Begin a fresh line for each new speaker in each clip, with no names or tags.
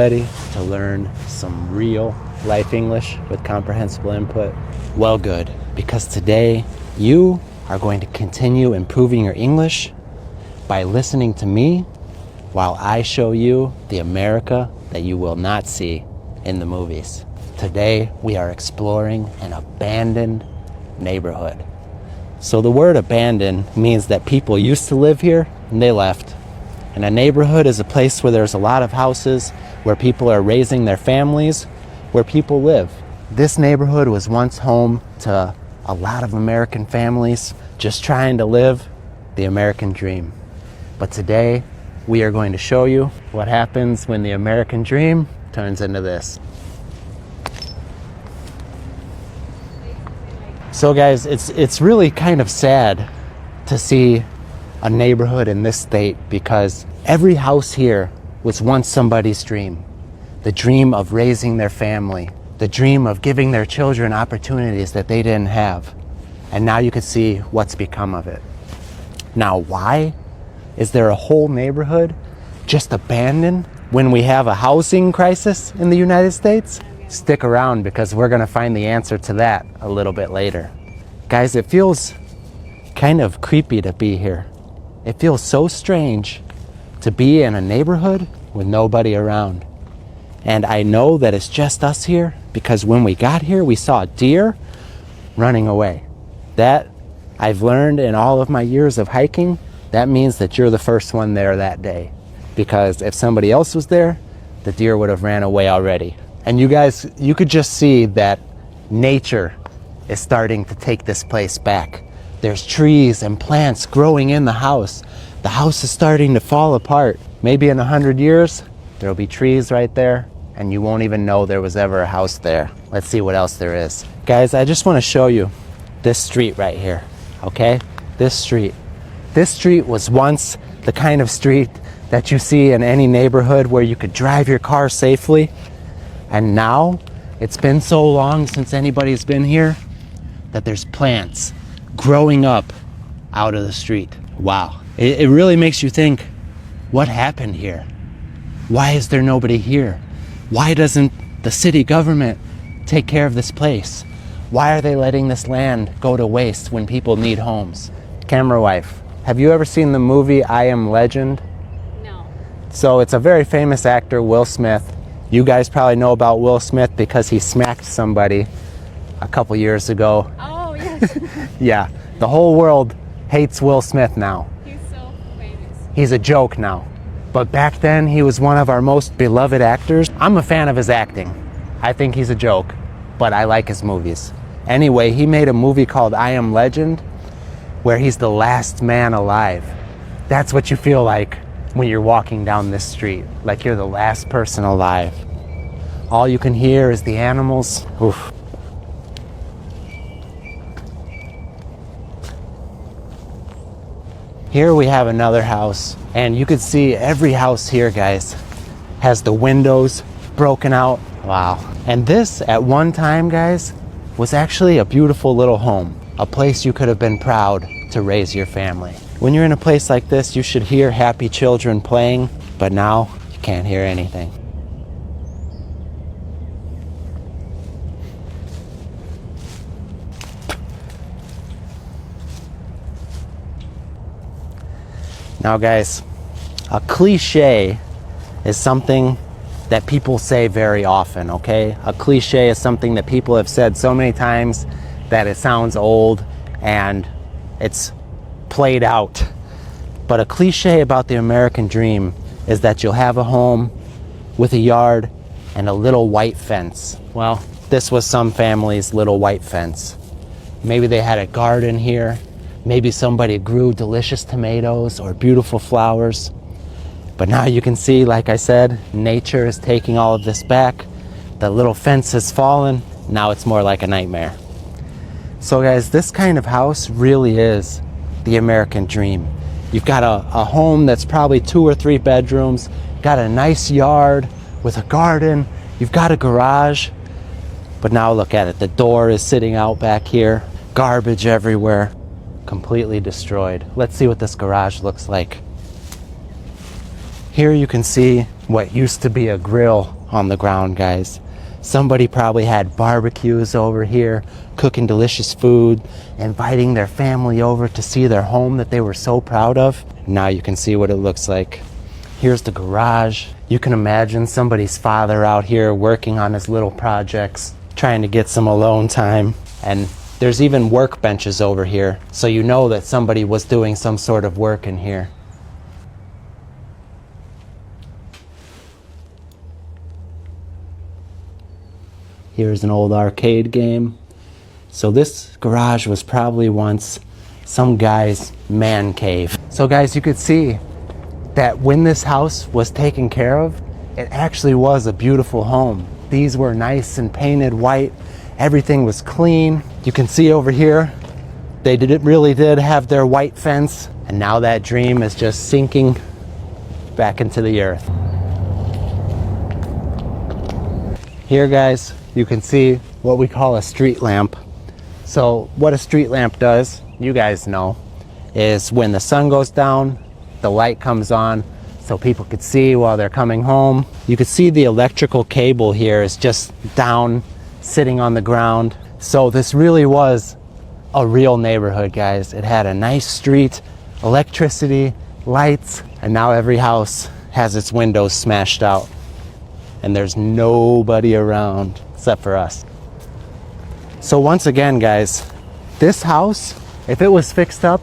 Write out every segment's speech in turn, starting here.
Ready to learn some real life English with comprehensible input? Well, good, because today you are going to continue improving your English by listening to me while I show you the America that you will not see in the movies. Today we are exploring an abandoned neighborhood. So the word abandoned means that people used to live here and they left. And a neighborhood is a place where there's a lot of houses, where people are raising their families, where people live. This neighborhood was once home to a lot of American families just trying to live the American dream. But today, we are going to show you what happens when the American dream turns into this. So guys, it's really kind of sad to see a neighborhood in this state because every house here was once somebody's dream. The dream of raising their family, the dream of giving their children opportunities that they didn't have. And now you can see what's become of it. Now, why is there a whole neighborhood just abandoned when we have a housing crisis in the United States? Stick around because we're gonna find the answer to that a little bit later. Guys, it feels kind of creepy to be here. It feels so strange to be in a neighborhood with nobody around. And I know that it's just us here because when we got here, we saw a deer running away. That I've learned in all of my years of hiking, that means that you're the first one there that day. Because if somebody else was there, the deer would have ran away already. And you guys, you could just see that nature is starting to take this place back. There's trees and plants growing in the house. The house is starting to fall apart. Maybe in 100 years, there'll be trees right there and you won't even know there was ever a house there. Let's see what else there is. Guys, I just want to show you this street right here, okay? This street. This street was once the kind of street that you see in any neighborhood where you could drive your car safely. And now, it's been so long since anybody's been here that there's plants growing up out of the street. Wow. It really makes you think, what happened here? Why is there nobody here? Why doesn't the city government take care of this place? Why are they letting this land go to waste when people need homes? Camera wife, have you ever seen the movie I Am Legend?
No.
So it's a very famous actor, Will Smith. You guys probably know about Will Smith because he smacked somebody a couple years ago.
Oh, yes.
Yeah, the whole world hates Will Smith now.
He's so famous.
He's a joke now. But back then, he was one of our most beloved actors. I'm a fan of his acting. I think he's a joke, but I like his movies. Anyway, he made a movie called I Am Legend, where he's the last man alive. That's what you feel like when you're walking down this street, like you're the last person alive. All you can hear is the animals. Oof. Here we have another house, and you can see every house here, guys, has the windows broken out. Wow. And this, at one time, guys, was actually a beautiful little home, a place you could have been proud to raise your family. When you're in a place like this, you should hear happy children playing, but now you can't hear anything. Now guys, a cliche is something that people say very often, okay? A cliche is something that people have said so many times that it sounds old and it's played out. But a cliche about the American dream is that you'll have a home with a yard and a little white fence. Well, this was some family's little white fence. Maybe they had a garden here. Maybe somebody grew delicious tomatoes or beautiful flowers. But now you can see, like I said, nature is taking all of this back. The little fence has fallen. Now it's more like a nightmare. So guys, this kind of house really is the American dream. You've got a home that's probably 2 or 3 bedrooms, got a nice yard with a garden, you've got a garage. But now look at it, the door is sitting out back here, garbage everywhere. Completely destroyed. Let's see what this garage looks like. Here you can see what used to be a grill on the ground, guys. Somebody probably had barbecues over here, cooking delicious food, inviting their family over to see their home that they were so proud of. Now you can see what it looks like. Here's the garage. You can imagine somebody's father out here working on his little projects, trying to get some alone time. And there's even workbenches over here, so you know that somebody was doing some sort of work in here. Here's an old arcade game. So this garage was probably once some guy's man cave. So guys, you could see that when this house was taken care of, it actually was a beautiful home. These were nice and painted white. Everything was clean. You can see over here, they really did have their white fence, and now that dream is just sinking back into the earth. Here, guys, you can see what we call a street lamp. So what a street lamp does, you guys know, is when the sun goes down, the light comes on so people could see while they're coming home. You can see the electrical cable here is just down, sitting on the ground. So this really was a real neighborhood, guys. It had a nice street, electricity, lights, and now every house has its windows smashed out. And there's nobody around except for us. So once again, guys, this house, if it was fixed up,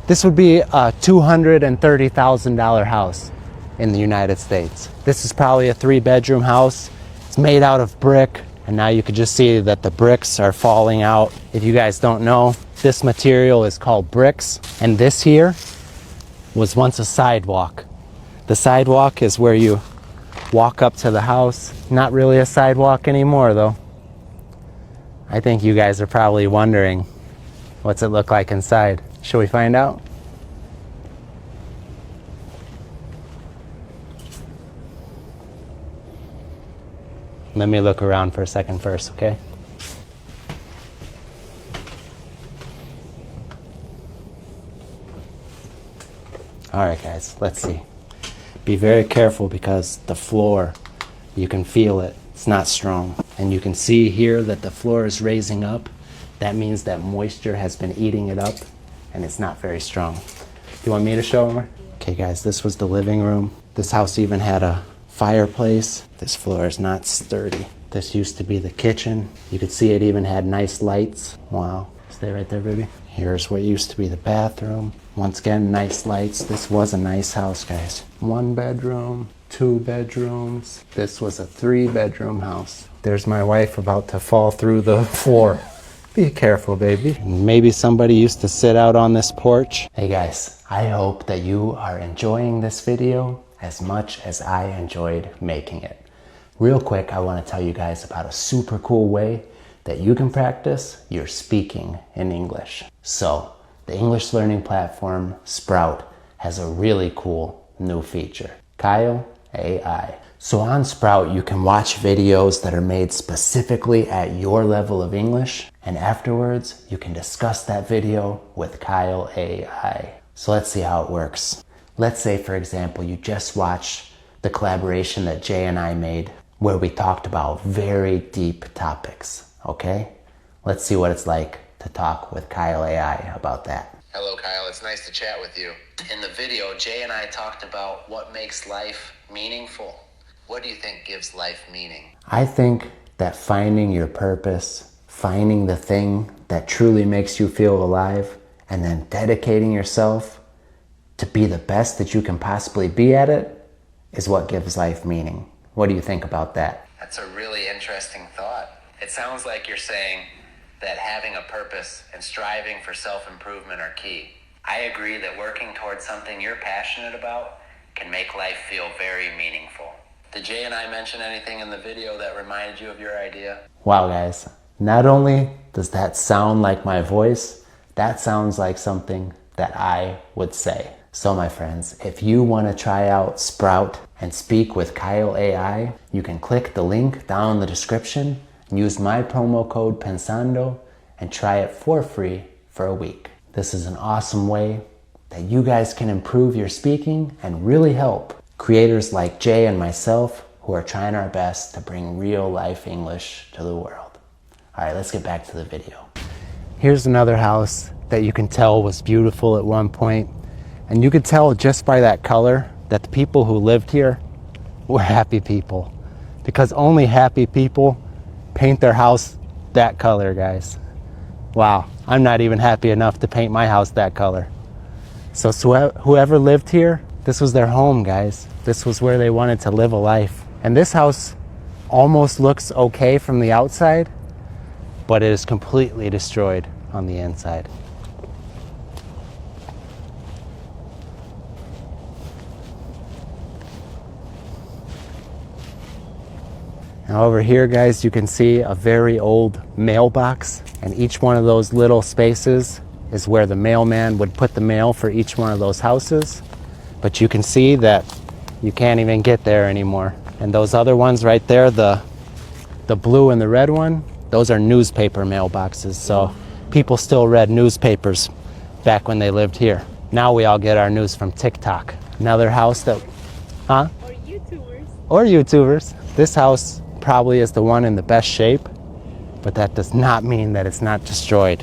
this would be a $230,000 house in the United States. This is probably a 3-bedroom house. It's made out of brick, and now you can just see that the bricks are falling out. If you guys don't know, this material is called bricks, and this here was once a sidewalk. The sidewalk is where you walk up to the house. Not really a sidewalk anymore, though. I think you guys are probably wondering, what's it look like inside? Shall we find out? Let me look around for a second first, okay? All right, guys, let's see. Be very careful because the floor, you can feel it. It's not strong. And you can see here that the floor is raising up. That means that moisture has been eating it up, and it's not very strong. Do you want me to show them? Okay, guys, this was the living room. This house even had a fireplace. This floor is not sturdy. This used to be the kitchen. You could see it even had nice lights. Wow. Stay right there, baby. Here's what used to be the bathroom. Once again, nice lights. This was a nice house, guys. 1 bedroom, 2 bedrooms. This was a 3-bedroom house. There's my wife about to fall through the floor. Be careful, baby. Maybe somebody used to sit out on this porch. Hey guys, I hope that you are enjoying this video as much as I enjoyed making it. Real quick, I want to tell you guys about a super cool way that you can practice your speaking in English. So, the English learning platform Sprout has a really cool new feature, Kyle AI. So on Sprout, you can watch videos that are made specifically at your level of English, and afterwards, you can discuss that video with Kyle AI. So let's see how it works. Let's say, for example, you just watched the collaboration that Jay and I made where we talked about very deep topics, okay? Let's see what it's like to talk with Kyle AI about that.
Hello, Kyle. It's nice to chat with you. In the video, Jay and I talked about what makes life meaningful. What do you think gives life meaning?
I think that finding your purpose, finding the thing that truly makes you feel alive, and then dedicating yourself to be the best that you can possibly be at it is what gives life meaning. What do you think about that?
That's a really interesting thought. It sounds like you're saying that having a purpose and striving for self-improvement are key. I agree that working towards something you're passionate about can make life feel very meaningful. Did Jay and I mention anything in the video that reminded you of your idea?
Wow, guys. Not only does that sound like my voice, that sounds like something that I would say. So my friends, if you want to try out Sprout and speak with Kyle AI, you can click the link down in the description, use my promo code PENSANDO, and try it for free for a week. This is an awesome way that you guys can improve your speaking and really help Creators like Jay and myself who are trying our best to bring real life English to the world. All right, let's get back to the video. Here's another house that you can tell was beautiful at one point. And you could tell just by that color that the people who lived here were happy people. Because only happy people paint their house that color, guys. Wow, I'm not even happy enough to paint my house that color. So whoever lived here, this was their home, guys. This was where they wanted to live a life. And this house almost looks okay from the outside, but it is completely destroyed on the inside. Now over here, guys, you can see a very old mailbox, and each one of those little spaces is where the mailman would put the mail for each one of those houses. But you can see that you can't even get there anymore. And those other ones right there, the blue and the red one, those are newspaper mailboxes. So people still read newspapers back when they lived here. Now we all get our news from TikTok. Another house that, huh?
Or YouTubers.
Or YouTubers. This house probably is the one in the best shape, but that does not mean that it's not destroyed.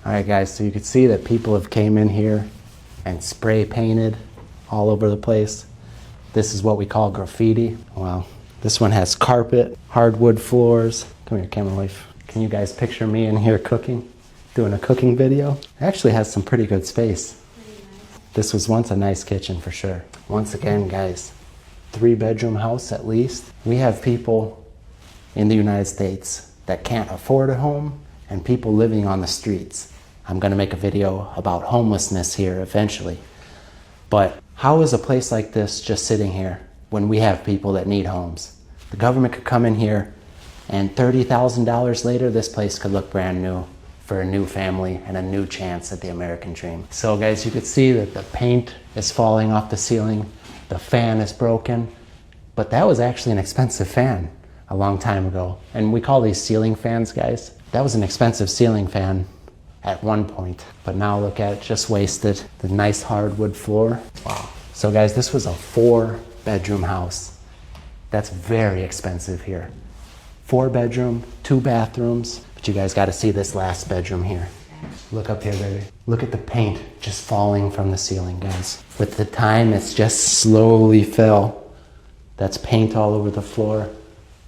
All right, guys, so you can see that people have came in here and spray painted all over the place. This is what we call graffiti. Wow. This one has carpet, hardwood floors. Come here, camera wife. Can you guys picture me in here cooking, doing a cooking video? It actually has some pretty good space. This was once a nice kitchen for sure. Once again, guys, 3-bedroom house at least. We have people in the United States that can't afford a home and people living on the streets. I'm gonna make a video about homelessness here eventually. But how is a place like this just sitting here when we have people that need homes? The government could come in here and $30,000 later, this place could look brand new for a new family and a new chance at the American dream. So guys, you could see that the paint is falling off the ceiling, the fan is broken, but that was actually an expensive fan a long time ago. And we call these ceiling fans, guys. That was an expensive ceiling fan at one point, but now look at it, just wasted. The nice hardwood floor. Wow. So guys, this was a 4-bedroom house. That's very expensive here. 4-bedroom, 2 bathrooms, but you guys gotta see this last bedroom here. Look up here, baby. Look at the paint just falling from the ceiling, guys. With the time, it's just slowly fell. That's paint all over the floor.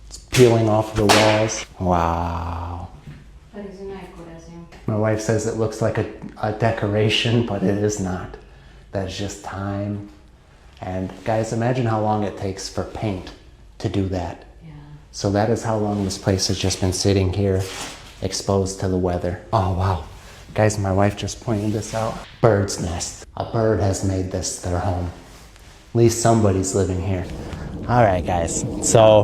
It's peeling off the walls. Wow. My wife says it looks like a decoration, but it is not. That's just time. And guys, imagine how long it takes for paint to do that. Yeah. So that is how long this place has just been sitting here, exposed to the weather. Oh, wow. Guys, my wife just pointed this out. Bird's nest. A bird has made this their home. At least somebody's living here. All right, guys. So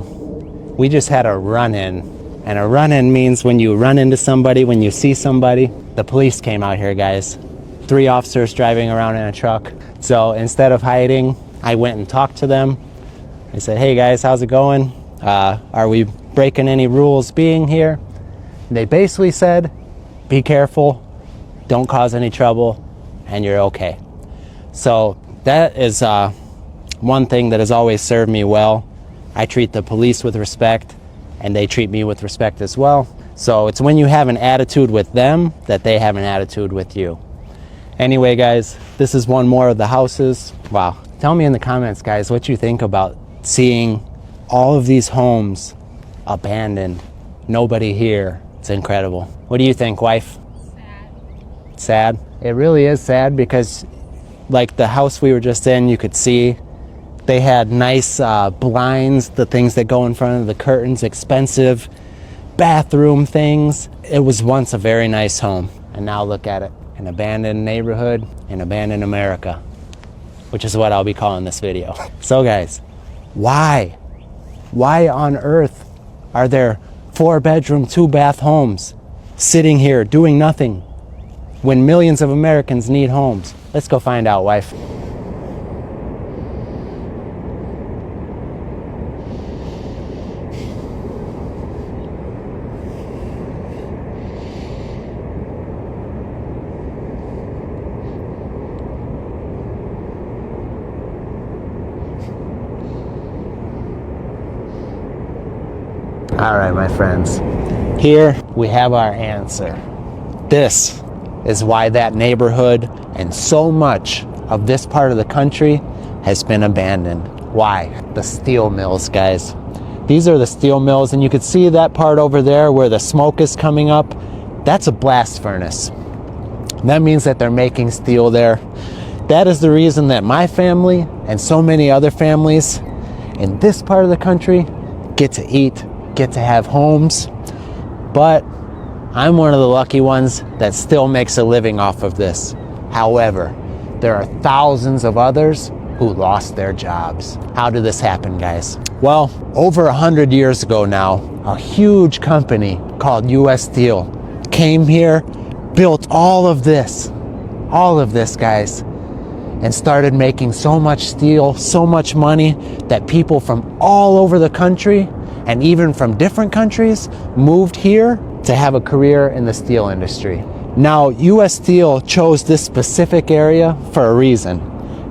we just had a run-in. And a run-in means when you run into somebody, when you see somebody. The police came out here, guys. 3 officers driving around in a truck. So instead of hiding, I went and talked to them. I said, hey guys, how's it going? Are we breaking any rules being here? And they basically said, be careful, don't cause any trouble, and you're okay. So that is one thing that has always served me well. I treat the police with respect, and they treat me with respect as well. So it's when you have an attitude with them that they have an attitude with you. Anyway, guys, this is one more of the houses. Wow. Tell me in the comments, guys, what you think about seeing all of these homes abandoned. Nobody here. It's incredible. What do you think, wife?
Sad.
Sad? It really is sad because like the house we were just in, you could see they had nice blinds, the things that go in front of the curtains, expensive bathroom things. It was once a very nice home. And now look at it, an abandoned neighborhood in abandoned America, which is what I'll be calling this video. So guys, why Why on earth are there 4-bedroom, 2-bath homes sitting here doing nothing when millions of Americans need homes? Let's go find out, wife. All right, my friends, here we have our answer. This is why that neighborhood and so much of this part of the country has been abandoned. Why? The steel mills, guys. These are the steel mills, and you can see that part over there where the smoke is coming up. That's a blast furnace. That means that they're making steel there. That is the reason that my family and so many other families in this part of the country get to eat, get to have homes, but I'm one of the lucky ones that still makes a living off of this. However, there are thousands of others who lost their jobs. How did this happen, guys? Well, over 100 years ago now, a huge company called US Steel came here, built all of this, guys, and started making so much steel, so much money that people from all over the country and even from different countries moved here to have a career in the steel industry. Now, US Steel chose this specific area for a reason.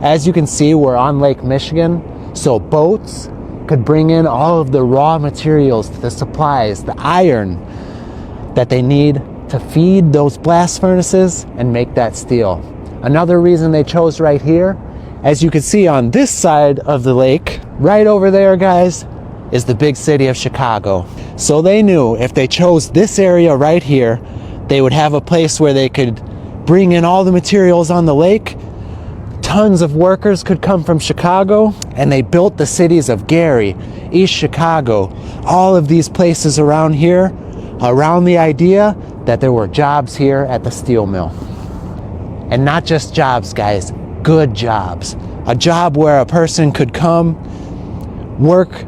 As you can see, we're on Lake Michigan, so boats could bring in all of the raw materials, the supplies, the iron that they need to feed those blast furnaces and make that steel. Another reason they chose right here, as you can see on this side of the lake, right over there, guys, is the big city of Chicago. So they knew if they chose this area right here, they would have a place where they could bring in all the materials on the lake. Tons of workers could come from Chicago, and they built the cities of Gary, East Chicago, all of these places around here, around the idea that there were jobs here at the steel mill. And not just jobs, guys, good jobs. A job where a person could come, work,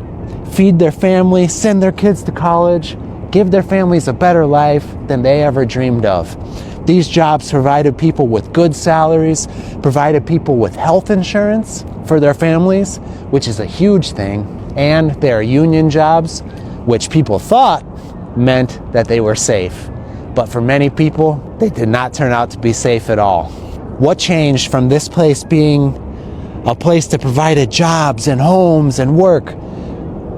feed their family, send their kids to college, give their families a better life than they ever dreamed of. These jobs provided people with good salaries, provided people with health insurance for their families, which is a huge thing, and they're union jobs, which people thought meant that they were safe. But for many people, they did not turn out to be safe at all. What changed from this place being a place that provided jobs and homes and work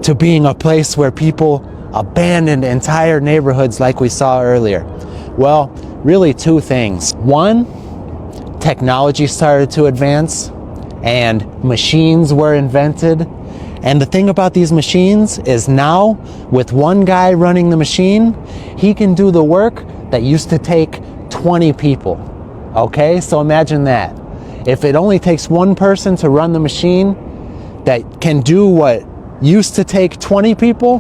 to being a place where people abandoned entire neighborhoods like we saw earlier? Well, really two things. One, technology started to advance and machines were invented. And the thing about these machines is now, with one guy running the machine, he can do the work that used to take 20 people. Okay, so imagine that. If it only takes one person to run the machine that can do what used to take 20 people,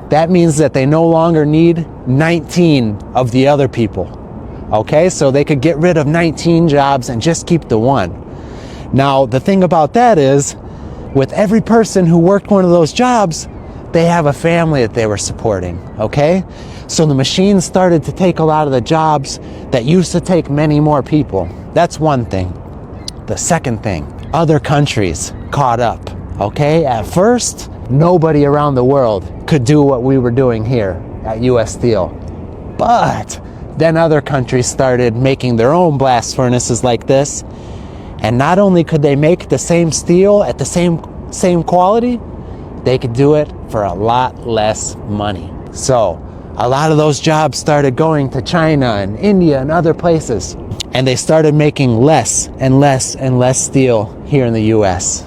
that means that they no longer need 19 of the other people. Okay, so they could get rid of 19 jobs and just keep the one. Now, the thing about that is, with every person who worked one of those jobs, they have a family that they were supporting, okay? So the machines started to take a lot of the jobs that used to take many more people. That's one thing. The second thing, other countries caught up, okay? At first, nobody around the world could do what we were doing here at US Steel. But then other countries started making their own blast furnaces like this. And not only could they make the same steel at the same quality, they could do it for a lot less money. So a lot of those jobs started going to China and India and other places. And they started making less and less and less steel here in the US.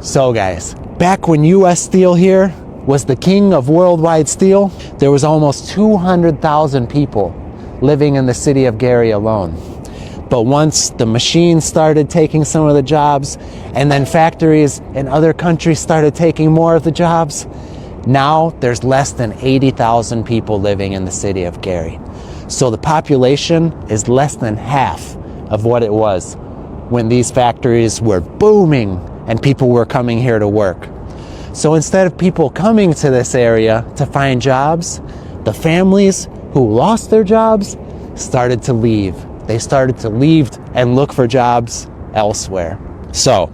So guys, back when US Steel here was the king of worldwide steel, there was almost 200,000 people living in the city of Gary alone. But once the machines started taking some of the jobs, and then factories in other countries started taking more of the jobs, now there's less than 80,000 people living in the city of Gary. So the population is less than half of what it was when these factories were booming and people were coming here to work. So instead of people coming to this area to find jobs, the families who lost their jobs started to leave. They started to leave and look for jobs elsewhere. So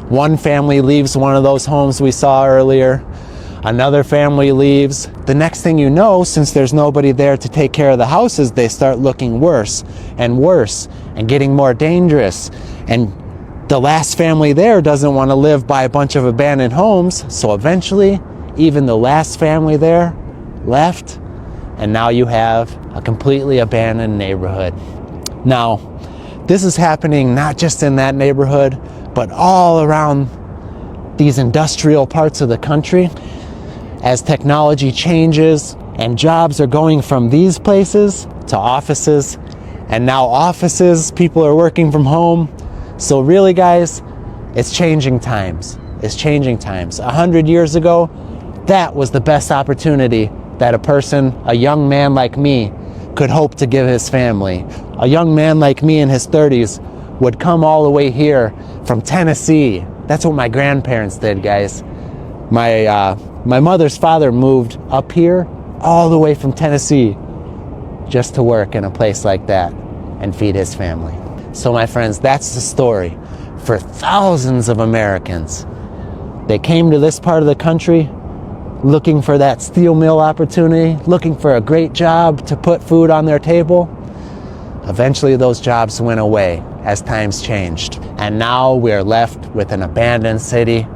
one family leaves one of those homes we saw earlier. Another family leaves. The next thing you know, since there's nobody there to take care of the houses, they start looking worse and worse and getting more dangerous. And the last family there doesn't want to live by a bunch of abandoned homes. So eventually, even the last family there left. And now you have a completely abandoned neighborhood. Now, this is happening not just in that neighborhood, but all around these industrial parts of the country. As technology changes and jobs are going from these places to offices, and now offices, people are working from home. So really, guys, it's changing times. It's changing times. 100 years ago, that was the best opportunity that a person, a young man like me, could hope to give his family. A young man like me in his 30s would come all the way here from Tennessee. That's what my grandparents did, guys. My mother's father moved up here all the way from Tennessee just to work in a place like that and feed his family. So my friends, that's the story for thousands of Americans. They came to this part of the country looking for that steel mill opportunity, looking for a great job to put food on their table. Eventually those jobs went away as times changed. And now we're left with an abandoned city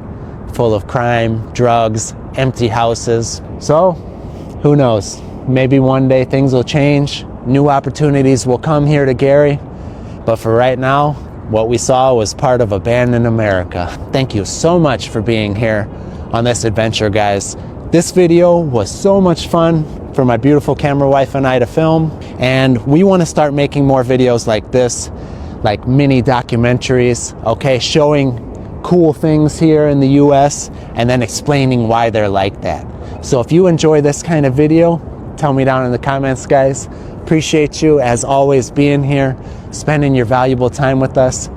full of crime, drugs, empty houses. So, who knows? Maybe one day things will change. New opportunities will come here to Gary. But for right now, what we saw was part of abandoned America. Thank you so much for being here on this adventure, guys. This video was so much fun for my beautiful camera wife and I to film. And we want to start making more videos like this, like mini documentaries, okay, showing cool things here in the US and then explaining why they're like that. So if you enjoy this kind of video, tell me down in the comments, guys. Appreciate you as always being here, spending your valuable time with us.